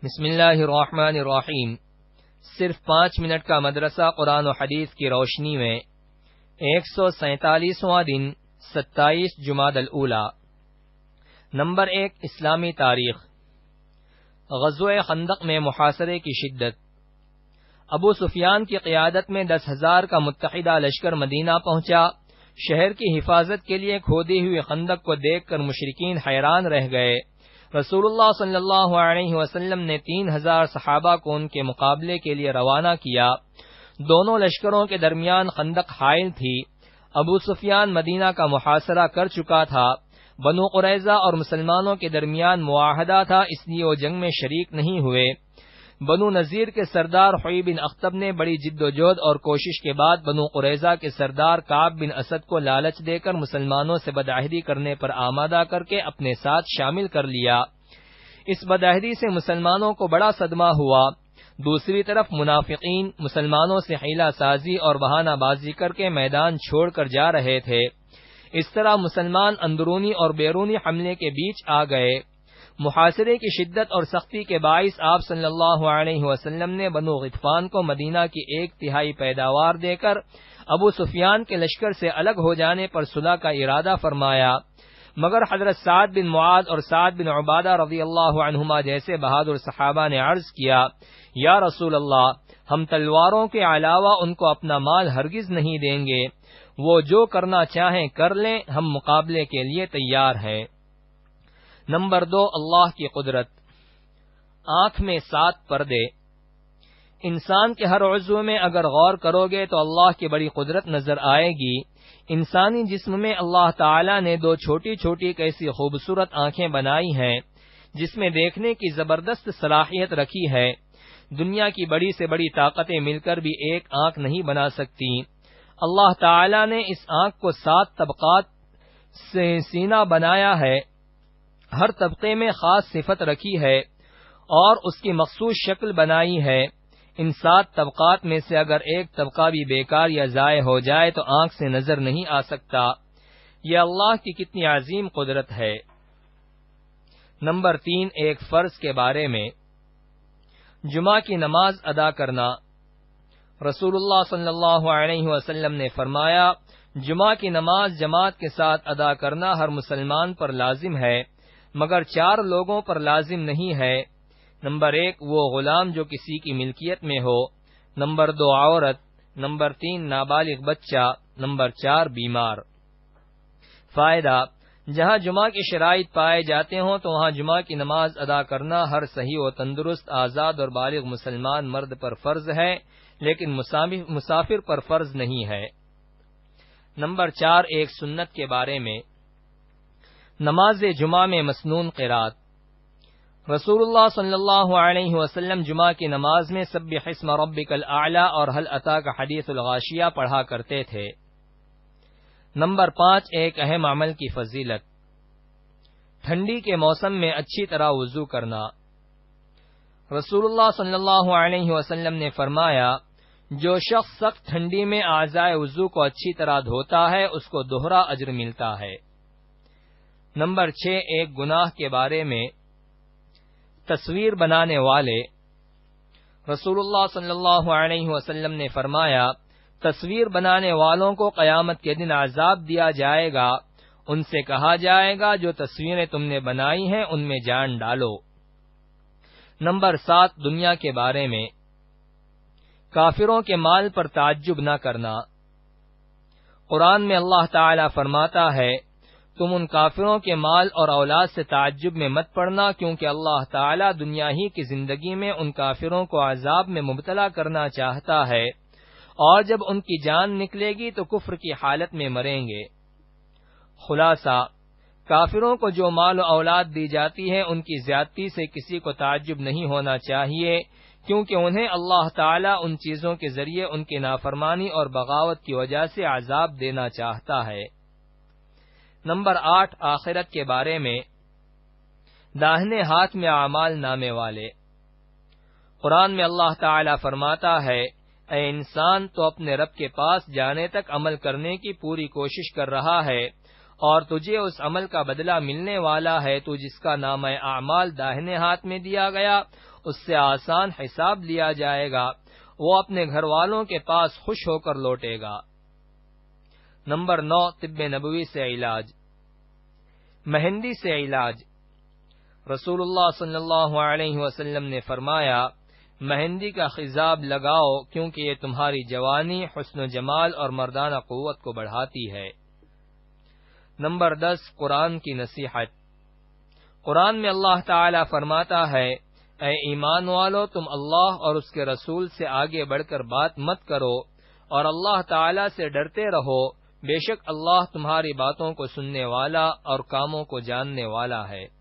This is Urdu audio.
بسم اللہ الرحمن الرحیم۔ صرف 5 منٹ کا مدرسہ قرآن و حدیث کی روشنی میں 147واں دن 27 جمادی الاولی۔ نمبر 1، اسلامی تاریخ۔ غزوہ خندق میں محاصرے کی شدت۔ ابو سفیان کی قیادت میں 10,000 کا متحدہ لشکر مدینہ پہنچا۔ شہر کی حفاظت کے لیے کھودی ہوئی خندق کو دیکھ کر مشرکین حیران رہ گئے۔ رسول اللہ صلی اللہ علیہ وسلم نے 3,000 صحابہ کو ان کے مقابلے کے لیے روانہ کیا۔ دونوں لشکروں کے درمیان خندق حائل تھی۔ ابو سفیان مدینہ کا محاصرہ کر چکا تھا۔ بنو قریظہ اور مسلمانوں کے درمیان معاہدہ تھا، اس لیے وہ جنگ میں شریک نہیں ہوئے۔ بنو نذیر کے سردار حوی بن اخطب نے بڑی جد و جہد اور کوشش کے بعد بنو قریظہ کے سردار کعب بن اسد کو لالچ دے کر مسلمانوں سے بدعہدی کرنے پر آمادہ کر کے اپنے ساتھ شامل کر لیا۔ اس بدعہدی سے مسلمانوں کو بڑا صدمہ ہوا۔ دوسری طرف منافقین مسلمانوں سے حیلہ سازی اور بہانہ بازی کر کے میدان چھوڑ کر جا رہے تھے۔ اس طرح مسلمان اندرونی اور بیرونی حملے کے بیچ آ گئے۔ محاصرے کی شدت اور سختی کے باعث آپ صلی اللہ علیہ وسلم نے بنو غطفان کو مدینہ کی 1/3 پیداوار دے کر ابو سفیان کے لشکر سے الگ ہو جانے پر صلح کا ارادہ فرمایا، مگر حضرت سعد بن معاذ اور سعد بن عبادہ رضی اللہ عنہما جیسے بہادر صحابہ نے عرض کیا، یا رسول اللہ، ہم تلواروں کے علاوہ ان کو اپنا مال ہرگز نہیں دیں گے، وہ جو کرنا چاہیں کر لیں، ہم مقابلے کے لیے تیار ہیں۔ نمبر 2، اللہ کی قدرت۔ آنکھ میں 7 پردے۔ انسان کے ہر عضو میں اگر غور کرو گے تو اللہ کی بڑی قدرت نظر آئے گی۔ انسانی جسم میں اللہ تعالی نے 2 چھوٹی چھوٹی کیسی خوبصورت آنکھیں بنائی ہیں جس میں دیکھنے کی زبردست صلاحیت رکھی ہے۔ دنیا کی بڑی سے بڑی طاقتیں مل کر بھی ایک آنکھ نہیں بنا سکتی۔ اللہ تعالی نے اس آنکھ کو 7 طبقات سے سینہ بنایا ہے، ہر طبقے میں خاص صفت رکھی ہے اور اس کی مخصوص شکل بنائی ہے۔ ان 7 طبقات میں سے اگر ایک طبقہ بھی بیکار یا ضائع ہو جائے تو آنکھ سے نظر نہیں آ سکتا۔ یہ اللہ کی کتنی عظیم قدرت ہے۔ نمبر 3، ایک فرض کے بارے میں۔ جمعہ کی نماز ادا کرنا۔ رسول اللہ صلی اللہ علیہ وسلم نے فرمایا، جمعہ کی نماز جماعت کے ساتھ ادا کرنا ہر مسلمان پر لازم ہے، مگر 4 لوگوں پر لازم نہیں ہے۔ نمبر 1، وہ غلام جو کسی کی ملکیت میں ہو۔ نمبر 2، عورت۔ نمبر 3، نابالغ بچہ۔ نمبر 4، بیمار۔ فائدہ: جہاں جمعہ کی شرائط پائے جاتے ہوں تو وہاں جمعہ کی نماز ادا کرنا ہر صحیح و تندرست آزاد اور بالغ مسلمان مرد پر فرض ہے، لیکن مسافر پر فرض نہیں ہے۔ نمبر 4، ایک سنت کے بارے میں۔ نماز جمعہ میں مسنون قرات۔ رسول اللہ صلی اللہ علیہ وسلم جمعہ کی نماز میں سبح اسم ربک الاعلی اور هل اتاک حدیث الغاشیہ پڑھا کرتے تھے۔ نمبر 5، ایک اہم عمل کی فضیلت۔ ٹھنڈی کے موسم میں اچھی طرح وضو کرنا۔ رسول اللہ صلی اللہ علیہ وسلم نے فرمایا، جو شخص سخت ٹھنڈی میں اعضائے وضو کو اچھی طرح دھوتا ہے اس کو دوہرا اجر ملتا ہے۔ نمبر 6، ایک گناہ کے بارے میں۔ تصویر بنانے والے۔ رسول اللہ صلی اللہ علیہ وسلم نے فرمایا، تصویر بنانے والوں کو قیامت کے دن عذاب دیا جائے گا، ان سے کہا جائے گا جو تصویریں تم نے بنائی ہیں ان میں جان ڈالو۔ نمبر 7، دنیا کے بارے میں۔ کافروں کے مال پر تعجب نہ کرنا۔ قرآن میں اللہ تعالی فرماتا ہے، تم ان کافروں کے مال اور اولاد سے تعجب میں مت پڑنا، کیونکہ اللہ تعالی دنیا ہی کی زندگی میں ان کافروں کو عذاب میں مبتلا کرنا چاہتا ہے، اور جب ان کی جان نکلے گی تو کفر کی حالت میں مریں گے۔ خلاصہ: کافروں کو جو مال و اولاد دی جاتی ہے ان کی زیادتی سے کسی کو تعجب نہیں ہونا چاہیے، کیونکہ انہیں اللہ تعالی ان چیزوں کے ذریعے ان کی نافرمانی اور بغاوت کی وجہ سے عذاب دینا چاہتا ہے۔ نمبر 8، آخرت کے بارے میں۔ داہنے ہاتھ میں اعمال نامے والے۔ قرآن میں اللہ تعالی فرماتا ہے، اے انسان، تو اپنے رب کے پاس جانے تک عمل کرنے کی پوری کوشش کر رہا ہے اور تجھے اس عمل کا بدلہ ملنے والا ہے، تو جس کا نامہ اعمال داہنے ہاتھ میں دیا گیا اس سے آسان حساب لیا جائے گا، وہ اپنے گھر والوں کے پاس خوش ہو کر لوٹے گا۔ نمبر 9، طب نبوی سے علاج۔ مہندی سے علاج۔ رسول اللہ صلی اللہ علیہ وسلم نے فرمایا، مہندی کا خضاب لگاؤ کیونکہ یہ تمہاری جوانی، حسن و جمال اور مردانہ قوت کو بڑھاتی ہے۔ نمبر 10، قرآن کی نصیحت۔ قرآن میں اللہ تعالی فرماتا ہے، اے ایمان والو، تم اللہ اور اس کے رسول سے آگے بڑھ کر بات مت کرو اور اللہ تعالی سے ڈرتے رہو، بے شک اللہ تمہاری باتوں کو سننے والا اور کاموں کو جاننے والا ہے۔